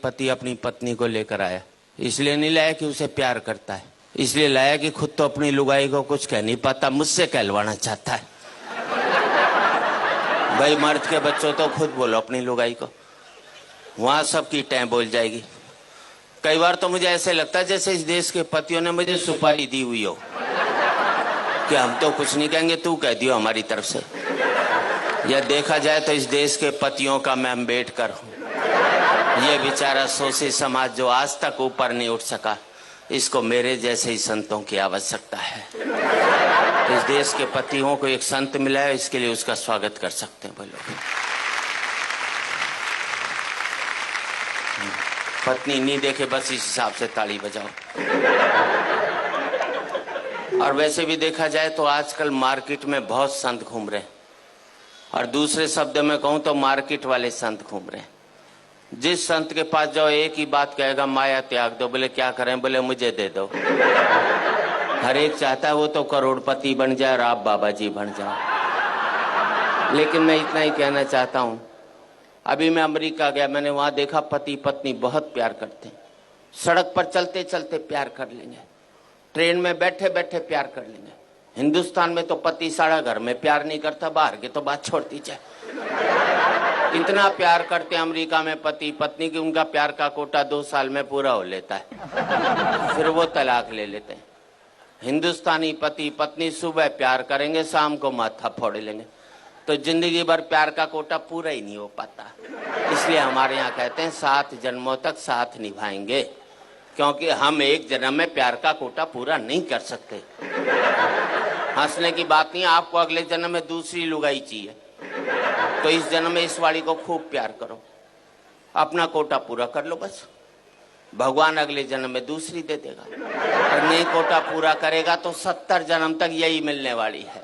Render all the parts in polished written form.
एक पति अपनी पत्नी को लेकर आया। इसलिए नहीं लाया कि उसे प्यार करता है, इसलिए लाया कि खुद तो अपनी लुगाई को कुछ कह नहीं पाता, मुझसे कहलवाना चाहता है। भाई मर्द के बच्चों तो खुद बोलो अपनी लुगाई को, वहां सबकी टैं बोल जाएगी। कई बार तो मुझे ऐसे लगता है जैसे इस देश के पतियों ने मुझे सुपारी दी हुई हो कि हम तो कुछ नहीं कहेंगे, तू कह दियो हमारी तरफ से। यह देखा जाए तो इस देश के पतियों का मैं अम्बेडकर हूँ। ये बेचारा शोषित समाज जो आज तक ऊपर नहीं उठ सका, इसको मेरे जैसे ही संतों की आवश्यकता है। इस देश के पतियों को एक संत मिला है, इसके लिए उसका स्वागत कर सकते हैं। बोलो पत्नी नहीं देखे बस इस हिसाब से ताली बजाओ। और वैसे भी देखा जाए तो आजकल मार्केट में बहुत संत घूम रहे हैं, और दूसरे शब्द में कहूं तो मार्केट वाले संत घूम रहे हैं। जिस संत के पास जाओ एक ही बात कहेगा, माया त्याग दो। बोले क्या करें? बोले मुझे दे दो। हर एक चाहता है वो तो करोड़पति बन जाए और आप बाबा जी बन जाओ। लेकिन मैं इतना ही कहना चाहता हूं, अभी मैं अमेरिका गया, मैंने वहां देखा पति पत्नी बहुत प्यार करते हैं। सड़क पर चलते चलते प्यार कर लेंगे, ट्रेन में बैठे बैठे प्यार कर लेंगे। हिंदुस्तान में तो पति सारा घर में प्यार नहीं करता, बाहर के तो बात छोड़ दीजिए। इतना प्यार करते हैं अमेरिका में पति पत्नी की, उनका प्यार का कोटा 2 साल में पूरा हो लेता है, फिर वो तलाक ले लेते हैं। हिंदुस्तानी पति पत्नी सुबह प्यार करेंगे, शाम को माथा फोड़ लेंगे, तो जिंदगी भर प्यार का कोटा पूरा ही नहीं हो पाता। इसलिए हमारे यहाँ कहते हैं 7 जन्मों तक साथ निभाएंगे, क्योंकि हम एक जन्म में प्यार का कोटा पूरा नहीं कर सकते। हंसने की बात नहीं, आपको अगले जन्म में दूसरी लुगाई चाहिए तो इस जन्म में इस वाली को खूब प्यार करो, अपना कोटा पूरा कर लो बस। भगवान अगले जन्म में दूसरी दे देगा, और नहीं कोटा पूरा करेगा तो 70 जन्म तक यही मिलने वाली है।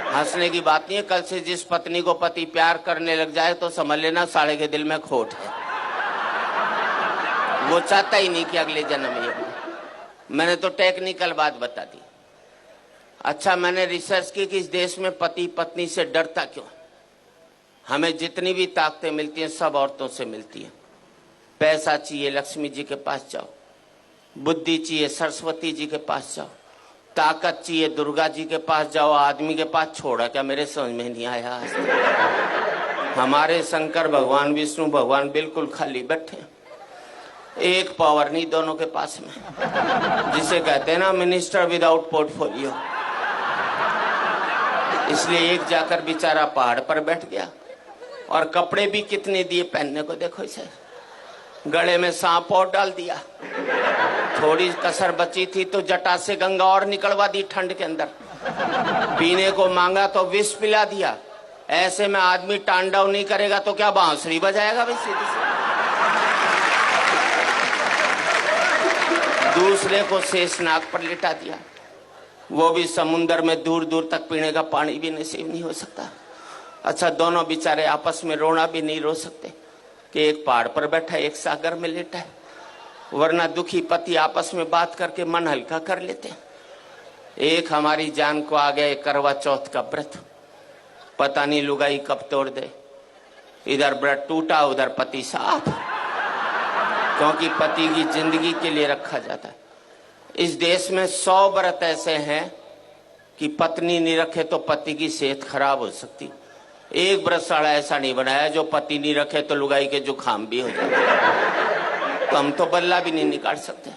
हंसने की बात नहीं है, कल से जिस पत्नी को पति प्यार करने लग जाए तो समझ लेना साले के दिल में खोट है, वो चाहता ही नहीं कि अगले जन्म में ये। मैंने तो टेक्निकल बात बता दी। अच्छा, मैंने रिसर्च की कि इस देश में पति पत्नी से डरता क्यों? हमें जितनी भी ताकतें मिलती हैं सब औरतों से मिलती हैं। पैसा चाहिए लक्ष्मी जी के पास जाओ, बुद्धि चाहिए सरस्वती जी के पास जाओ, ताकत चाहिए दुर्गा जी के पास जाओ, आदमी के पास छोड़ा क्या? मेरे समझ में नहीं आया। हमारे शंकर भगवान विष्णु भगवान बिल्कुल खाली बैठे, एक पावर नहीं दोनों के पास में, जिसे कहते हैं ना मिनिस्टर विदाउट पोर्टफोलियो। इसलिए एक जाकर बेचारा पहाड़ पर बैठ गया, और कपड़े भी कितने दिए पहनने को, देखो इसे, गले में सांप और डाल दिया। थोड़ी कसर बची थी तो जटा से गंगा और निकलवा दी ठंड के अंदर। पीने को मांगा तो विष पिला दिया। ऐसे में आदमी तांडव नहीं करेगा तो क्या बांसुरी बजाएगा भाई? सीधी सी दूसरे को शेषनाग पर लिटा दिया, वो भी समुन्द्र में दूर दूर तक पीने का पानी भी नसीब नहीं हो सकता। अच्छा, दोनों बेचारे आपस में रोना भी नहीं रो सकते कि एक पहाड़ पर बैठा एक सागर में लेटा है, वरना दुखी पति आपस में बात करके मन हल्का कर लेते हैं। एक हमारी जान को आ गया करवा चौथ का व्रत, पता नहीं लुगाई कब तोड़ दे। इधर व्रत टूटा उधर पति साफ, क्योंकि पति की जिंदगी के लिए रखा जाता है। इस देश में 100 व्रत ऐसे हैं कि पत्नी नहीं रखे तो पति की सेहत खराब हो सकती। एक व्रतशाला ऐसा नहीं बनाया जो पति नहीं रखे तो लुगाई के जुकाम भी हो जाते, तो हम तो बल्ला भी नहीं निकाल सकते।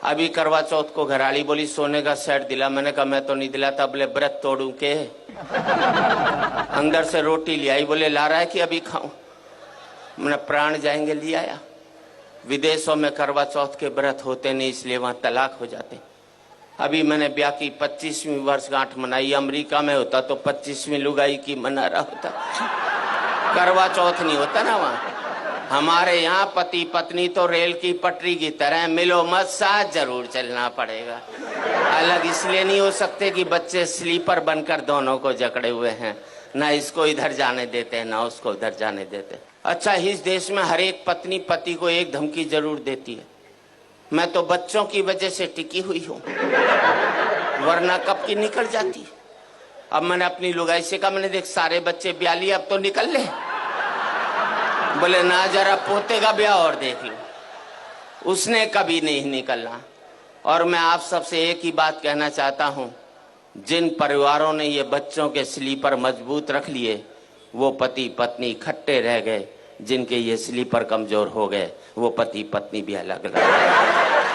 अभी करवा चौथ को घराड़ी बोली सोने का सेट दिला, मैंने कहा मैं तो नहीं दिलाता। बोले व्रत तोड़ू के? अंदर से रोटी ले आई, बोले ला रहा है कि अभी खाऊं? मैंने प्राण जाएंगे, ले आया। विदेशों में करवा चौथ के व्रत होते नहीं, इसलिए वहां तलाक हो जाते। अभी मैंने ब्याह की 25वीं वर्षगांठ मनाई, अमेरिका में होता तो 25वीं लुगाई की मना रहा होता, करवा चौथ नहीं होता ना वहां। हमारे यहाँ पति पत्नी तो रेल की पटरी की तरह, मिलो मत साथ जरूर चलना पड़ेगा। अलग इसलिए नहीं हो सकते कि बच्चे स्लीपर बनकर दोनों को जकड़े हुए हैं, ना इसको इधर जाने देते हैं ना उसको उधर जाने देते। अच्छा, इस देश में हर एक पत्नी पति को एक धमकी जरूर देती है। मैं तो बच्चों की वजह से टिकी हुई हूँ, वरना कब की निकल जाती। अब मैंने अपनी लुगाई से कहा, मैंने देख सारे बच्चे ब्याह लिए, अब तो निकल ले। बोले ना जरा पोते का ब्याह और देख लो, उसने कभी नहीं निकलना। और मैं आप सबसे एक ही बात कहना चाहता हूं, जिन परिवारों ने ये बच्चों के स्लीपर मजबूत रख लिए वो पति पत्नी इकट्ठे रह गए, जिनके ये स्लीपर कमजोर हो गए वो पति पत्नी भी अलग अलग।